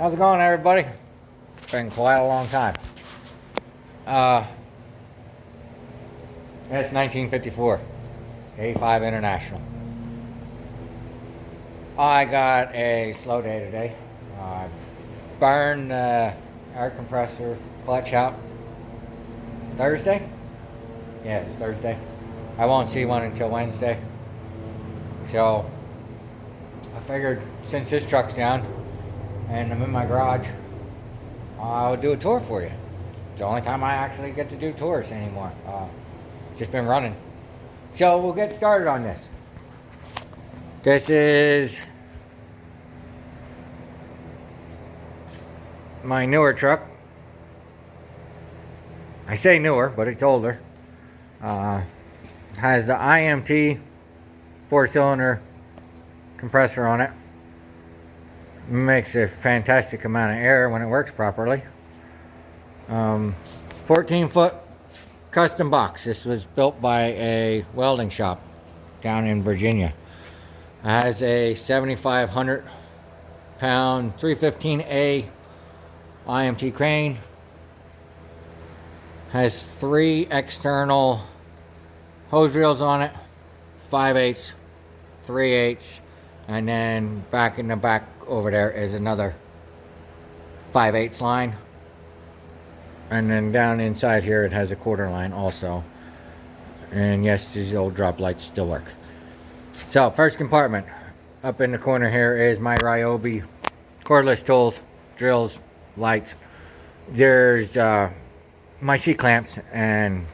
How's it going, everybody? Been quite a long time. It's 1954, 85 International. I got a slow day today. I burned air compressor clutch out Thursday. Yeah, it's Thursday. I won't see one until Wednesday. So I figured since this truck's down and I'm in my garage, I'll do a tour for you. It's the only time I actually get to do tours anymore. Just been running. So we'll get started on this. This is my newer truck. I say newer, but it's older. Has the IMT 4-cylinder compressor on it. Makes a fantastic amount of air when it works properly. 14-foot custom box. This was built by a welding shop down in Virginia. It has a 7,500 pound 315A IMT crane. Has 3 external hose reels on it, 5/8, 3/8, and then back in the back over there is another 5/8 line. And then down inside here it has a quarter line also. And yes, these old drop lights still work. So first compartment, up in the corner here is my Ryobi cordless tools, drills, lights. There's my C-clamps and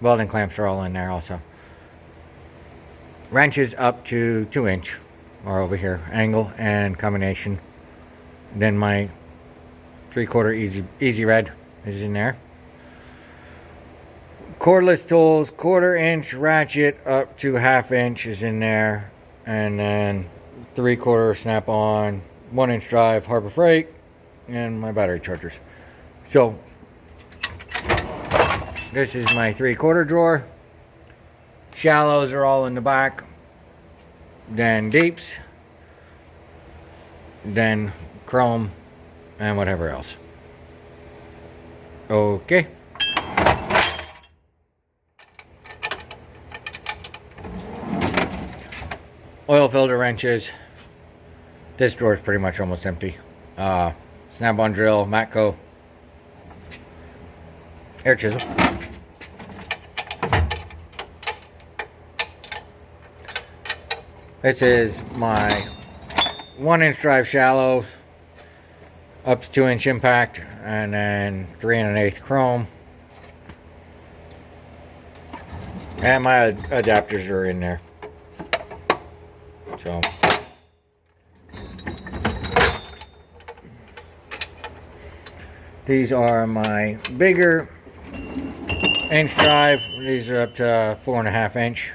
welding clamps are all in there also. Wrenches up to 2-inch are over here, angle and combination. Then my 3/4 easy red is in there. Cordless tools, 1/4-inch ratchet up to 1/2 inch is in there, and then 3/4 snap-on, 1-inch drive Harbor Freight, and my battery chargers. So this is my 3/4 drawer. Shallows are all in the back. Then deeps. Then chrome and whatever else. Okay. Oil filter wrenches. This drawer is pretty much almost empty. Snap-on drill, Matco. Air chisel. This is my 1-inch drive shallow, up to 2-inch impact, and then 3 1/8 chrome. And my adapters are in there. So these are my bigger inch drive. These are up to 4.5 inch.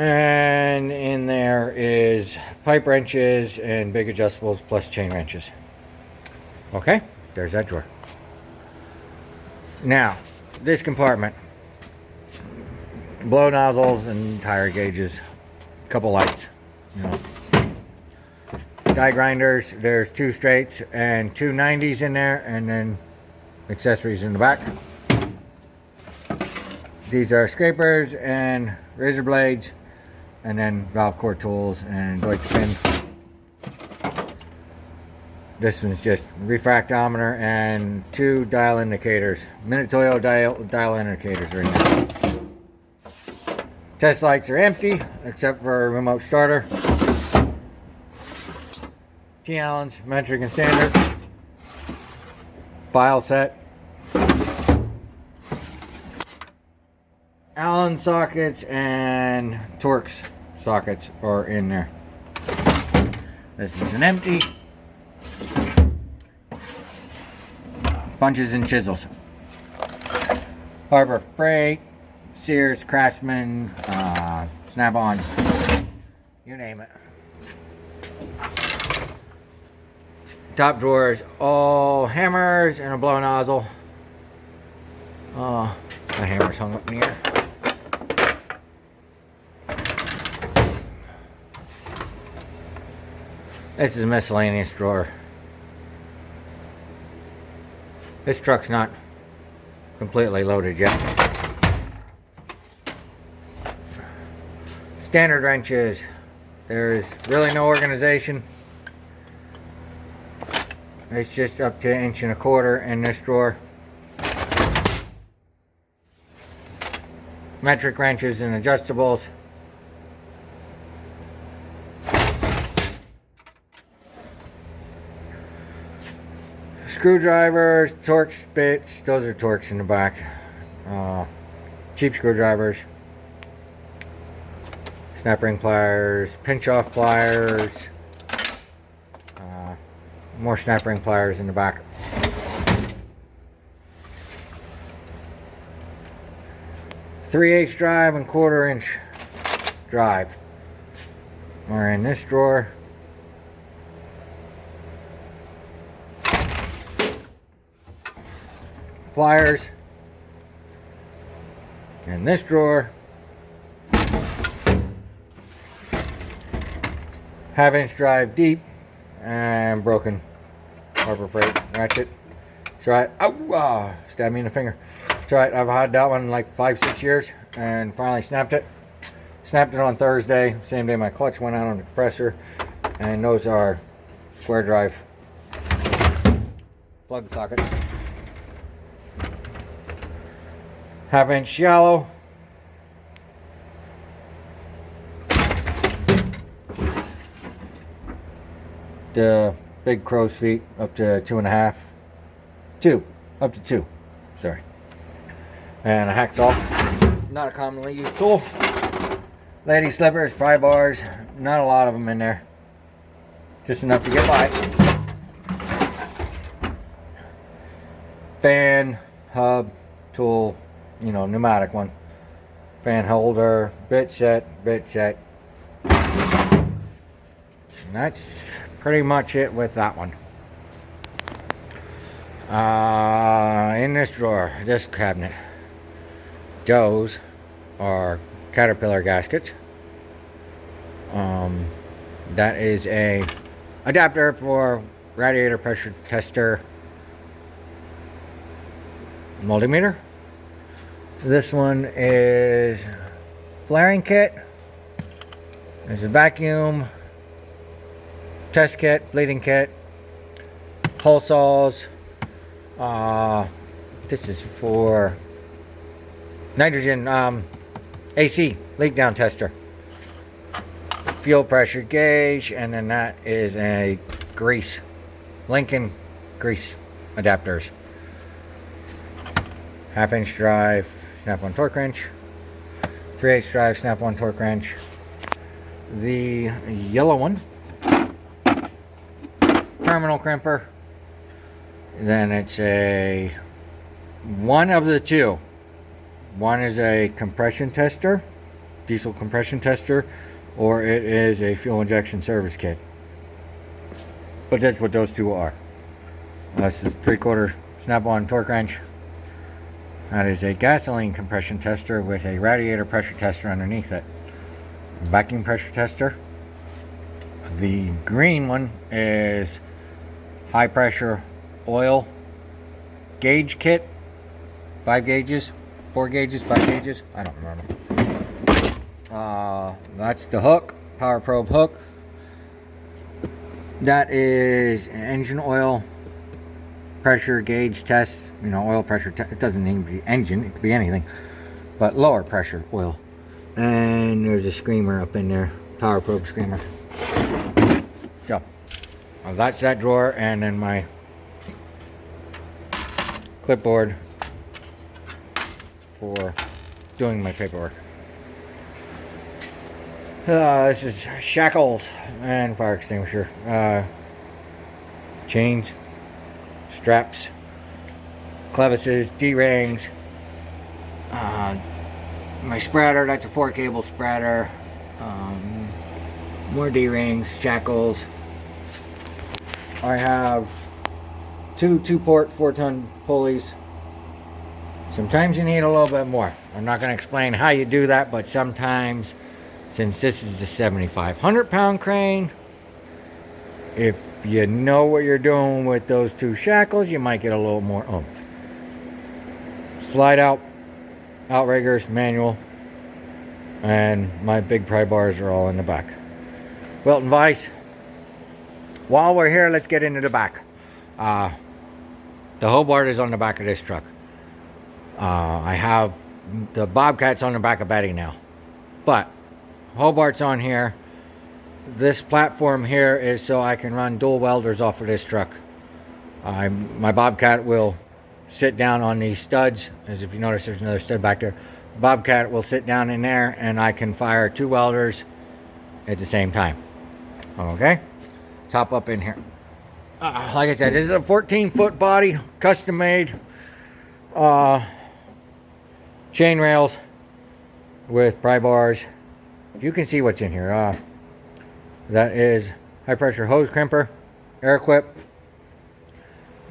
And in there is pipe wrenches and big adjustables plus chain wrenches. Okay, there's that drawer. Now, this compartment. Blow nozzles and tire gauges. A couple lights. You know. Die grinders, there's 2 straights and 2 90s in there, and then accessories in the back. These are scrapers and razor blades, and then valve core tools and Deutsch pin. This one's just refractometer and 2 dial indicators. Minutoyo dial indicators are in there. Test lights are empty except for a remote starter. T-Allens, metric and standard. File set. Allen sockets and Torx sockets are in there. This is an empty. Punches and chisels. Harbor Freight, Sears, Craftsman, Snap-on, you name it. Top drawer is all hammers and a blow nozzle. The hammer's hung up in the air. This is a miscellaneous drawer. This truck's not completely loaded yet. Standard wrenches. There's really no organization. It's just up to 1.25 inches in this drawer. Metric wrenches and adjustables. Screwdrivers, Torx bits, those are Torx in the back. Cheap screwdrivers. Snap ring pliers, pinch off pliers. More snap ring pliers in the back. .3/8 drive and 1/4 inch drive are in this drawer. Pliers in this drawer. 1/2 inch drive deep and broken Harbor Freight ratchet. It's right. Oh, stabbed me in the finger. It's right. I've had that one like 5-6 years and finally snapped it. Snapped it on Thursday, same day my clutch went out on the compressor. And those are square drive plug sockets. 1/2 inch shallow. The big crow's feet up to 2.5. Up to 2. Sorry. And a hacksaw. Not a commonly used tool. Lady slippers, pry bars. Not a lot of them in there. Just enough to get by. Fan, hub, tool, you know, pneumatic one. Fan holder, bit set. And that's pretty much it with that one. In this drawer, this cabinet, those are Caterpillar gaskets. That is a adapter for radiator pressure tester multimeter. This one is flaring kit. There's a vacuum test kit, bleeding kit, hole saws. This is for nitrogen AC leak down tester, fuel pressure gauge, and then that is a grease, Lincoln grease adapters. 1/2 inch drive, snap-on torque wrench. 3/8 drive, snap-on torque wrench. The yellow one, terminal crimper. Then it's a one of the two. One is a compression tester, diesel compression tester, or it is a fuel injection service kit. But that's what those two are. This is 3/4 snap-on torque wrench. That is a gasoline compression tester with a radiator pressure tester underneath it. Vacuum pressure tester. The green one is high pressure oil gauge kit. 5 gauges, 4 gauges, 5 gauges. I don't remember. That's the hook, power probe hook. That is an engine oil pressure gauge test. You know, oil pressure. It doesn't need to be engine. It could be anything, but lower pressure oil. And there's a screamer up in there, power probe screamer. So that's that drawer, and then my clipboard for doing my paperwork. This is shackles and fire extinguisher, chains, straps, clevises, D-rings, my spreader, that's a 4-cable spreader, more D-rings, shackles. I have two 2-port 4-ton pulleys. Sometimes you need a little bit more. I'm not going to explain how you do that, but sometimes, since this is a 7,500 pound crane, If you know what you're doing with those two shackles, you might get a little more oomph. Slide out, outriggers, manual, and my big pry bars are all in the back. Welding vise. While we're here, let's get into the back. The Hobart is on the back of this truck. I have the Bobcats on the back of Betty now, but Hobart's on here. This platform here is so I can run dual welders off of this truck. My Bobcat will sit down on these studs, as if you notice there's another stud back there. Bobcat will sit down in there and I can fire 2 welders at the same time. Okay, top up in here. Like I said, this is a 14-foot body, custom made, chain rails with pry bars. You can see what's in here. That is high pressure hose crimper, air equip,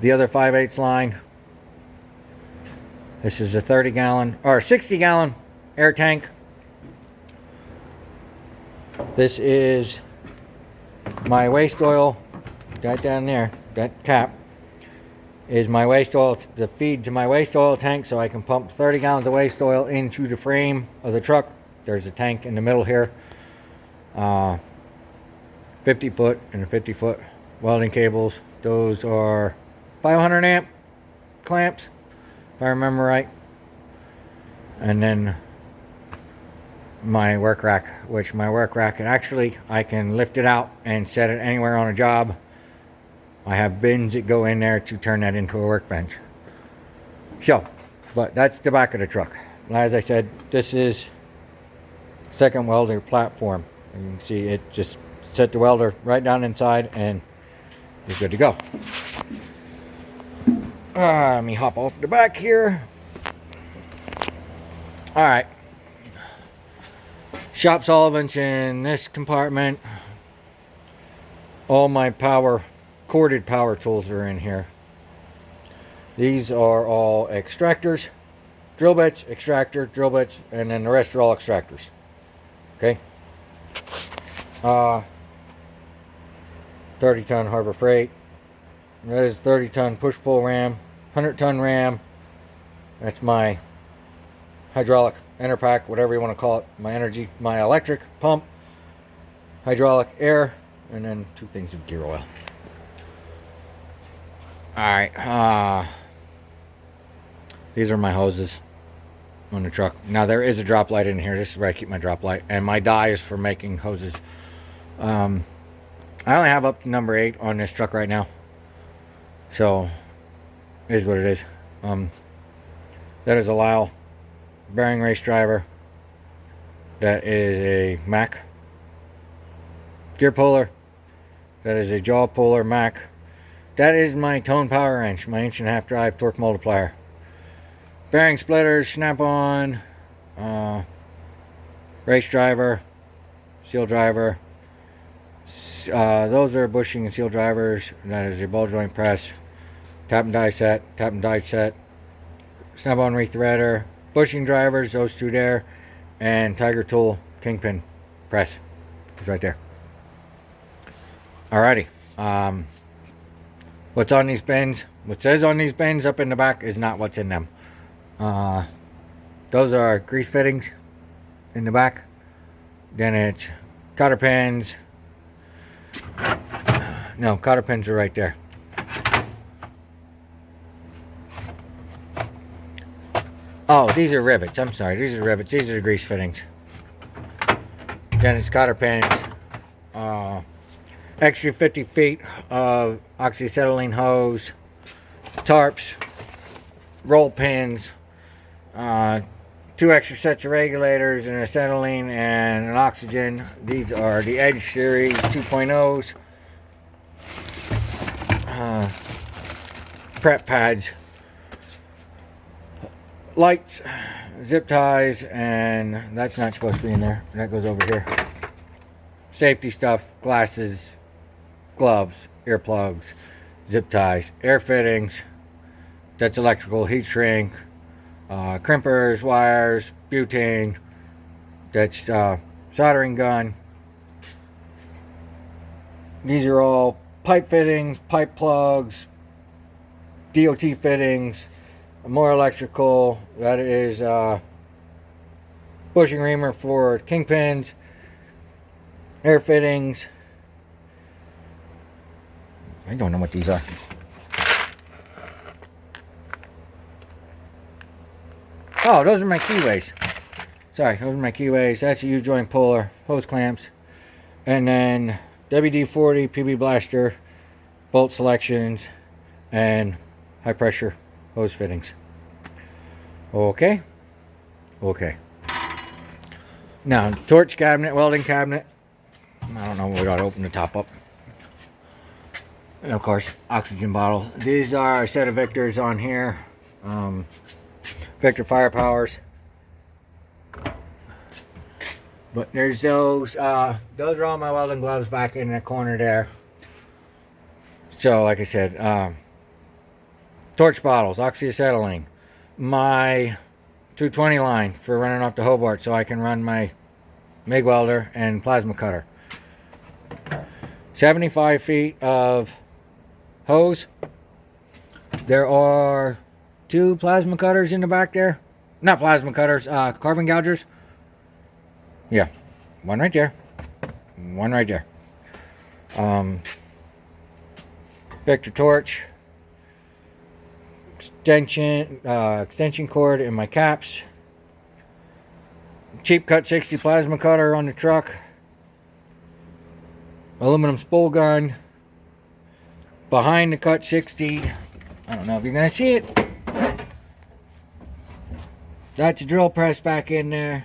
the other 5/8 line. This is a 30-gallon or 60-gallon air tank. This is my waste oil. That down there, that cap, is my waste oil, the feed to my waste oil tank, so I can pump 30 gallons of waste oil into the frame of the truck. There's a tank in the middle here. 50-foot and a 50-foot welding cables. Those are 500 amp clamps, if I remember right. And then my work rack, which my work rack, and actually I can lift it out and set it anywhere on a job. I have bins that go in there to turn that into a workbench. So, but that's the back of the truck. As I said, this is second welder platform. And you can see it just set the welder right down inside and you're good to go. Let me hop off the back here. Alright. Shop solvents in this compartment. All my corded power tools are in here. These are all extractors, drill bits, extractor, drill bits, and then the rest are all extractors. Okay. 30-ton Harbor Freight. That is 30-ton push-pull ram, 100-ton ram. That's my hydraulic Enerpack, whatever you want to call it. My energy, my electric pump, hydraulic air, and then 2 things of gear oil. Alright, these are my hoses on the truck. Now there is a drop light in here. This is where I keep my drop light. And my die is for making hoses. I only have up to number 8 on this truck right now. So, it is what it is. That is a Lyle bearing race driver. That is a Mac gear puller. That is a jaw puller Mac. That is my tone power wrench, my 1.5-inch drive torque multiplier. Bearing splitters, snap-on, race driver, seal driver. Those are bushing and seal drivers. That is a ball joint press, tap and die set, snap-on rethreader, bushing drivers, those 2 there, and Tiger Tool kingpin press. It's right there. Alrighty. What's on these bins, what says on these bins up in the back is not what's in them. Those are grease fittings in the back. Then it's cotter pins. No, cotter pins are right there. Oh, these are rivets. I'm sorry, these are rivets. These are the grease fittings. Then it's cotter pins. Extra 50 feet of oxyacetylene hose, tarps, roll pins, 2 extra sets of regulators, and acetylene and an oxygen. These are the Edge Series 2.0s. Prep pads, lights, zip ties, and that's not supposed to be in there. That goes over here. Safety stuff, glasses, gloves, earplugs, zip ties, air fittings. That's electrical, heat shrink, crimpers, wires, butane. That's soldering gun. These are all pipe fittings, pipe plugs, DOT fittings, more electrical. That is bushing reamer for kingpins, air fittings. I don't know what these are. Oh, those are my keyways. Sorry, those are my keyways. That's a U-joint puller, hose clamps, and then WD-40 PB blaster, bolt selections, and high pressure hose fittings. Okay. Now, torch cabinet, welding cabinet. I don't know, we gotta open the top up. And of course, oxygen bottle. These are a set of Victors on here. Victor Firepowers. But there's those are all my welding gloves back in the corner there. So, like I said, torch bottles, oxyacetylene. My 220 line for running off the Hobart so I can run my MIG welder and plasma cutter. 75 feet of hose. There are 2 plasma cutters in the back there. Not plasma cutters, carbon gougers. Yeah, one right there. One right there. Victor torch. Extension cord in my caps. Cheap cut 60 plasma cutter on the truck. Aluminum spool gun. Behind the cut 60. I don't know if you're gonna see it. That's a drill press back in there.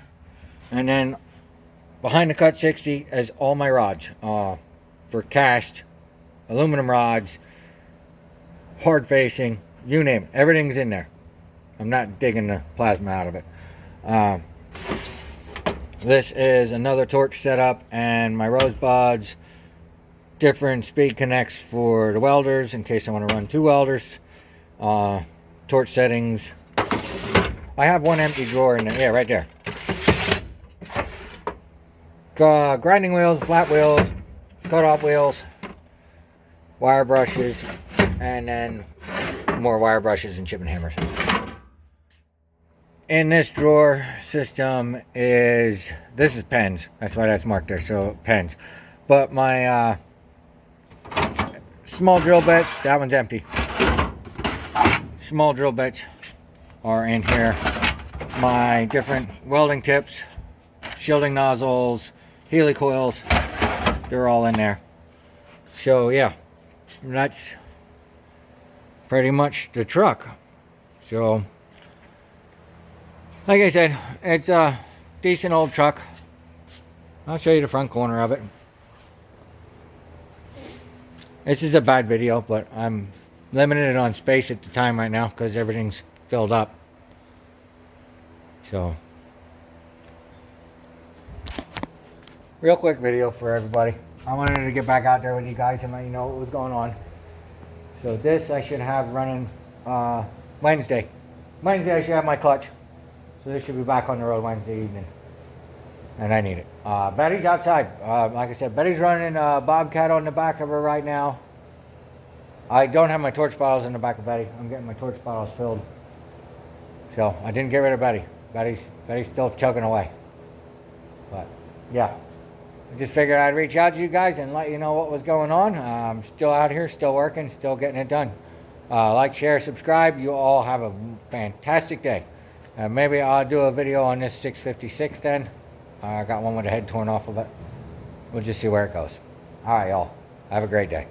And then behind the cut 60 is all my rods. For cast, aluminum rods, hard facing, you name it. Everything's in there. I'm not digging the plasma out of it. This is another torch setup and my rosebuds. Different speed connects for the welders in case I want to run 2 welders. Torch settings. I have one empty drawer in there. Yeah, right there. Grinding wheels, flat wheels, cut-off wheels, wire brushes, and then more wire brushes and chipping hammers. In this drawer system this is pens. That's why that's marked there, so pens. But my small drill bits, that one's empty. Small drill bits are in here. My different welding tips, shielding nozzles, helicoils, they're all in there. So yeah, that's pretty much the truck. So like I said, it's a decent old truck. I'll show you the front corner of it. This is a bad video, but I'm limited on space at the time right now because everything's filled up. So, real quick video for everybody. I wanted to get back out there with you guys and let you know what was going on. So this I should have running Wednesday. Wednesday I should have my clutch. So this should be back on the road Wednesday evening. And I need it. Betty's outside. Like I said, Betty's running a Bobcat on the back of her right now. I don't have my torch bottles in the back of Betty. I'm getting my torch bottles filled. So I didn't get rid of Betty. Betty's still chugging away. But yeah, I just figured I'd reach out to you guys and let you know what was going on. I'm still out here, still working, still getting it done. Like, share, subscribe. You all have a fantastic day. Maybe I'll do a video on this 656 then. I got one with the head torn off of it. We'll just see where it goes. All right, y'all. Have a great day.